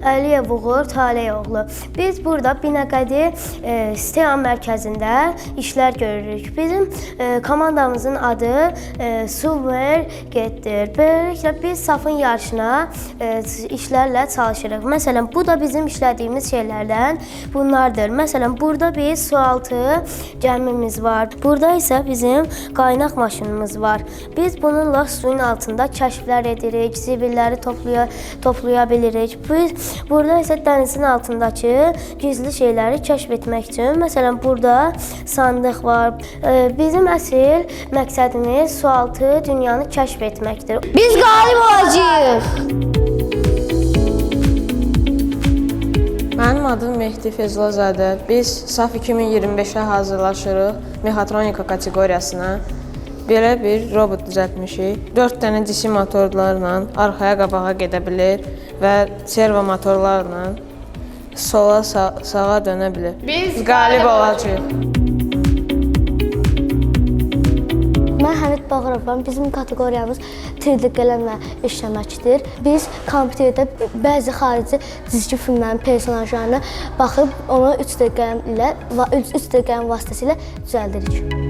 Əliyev Uğur Taleyoğlu. Biz burada Binəqədi Steam mərkəzində işlər görürük. Bizim komandamızın adı Supergetdir. Beləliklə biz safın yarışına işlərlə çalışırıq. Məsələn, bu da bizim işlədiyimiz şeylərdən bunlardır. Məsələn, burada bir sualtı gəmimiz var. Burada isə bizim qaynaq maşınımız var. Biz bununla suyun altında kəşflər edirik, zibilləri toplaya bilirik. Biz burada isə dənizin altındakı gizli şeyləri kəşf etmək üçün, məsələn, burada sandıq var. Bizim əsl məqsədimiz sualtı dünyanı kəşf etməkdir. Biz qalib olacağıq. Mənim adım Mehdi Fezlozadə. Biz SAF 2025-ə hazırlaşırıq mexatronika kateqoriyasına. Belə bir robot düzəltmişik. 4 dənə DC motorlarla arxaya qabağa gedə bilir və servo motorlarla sola sağa dönə bilir. Biz qalib olacağıq. Mən Həmid Bağırovam. Bizim kateqoriyamız 3D qələmlə işləməkdir. Biz kompüterdə bəzi xarici cizgi filmlərin personajlarına baxıb onu 3D qələm vasitəsilə düzəldirik.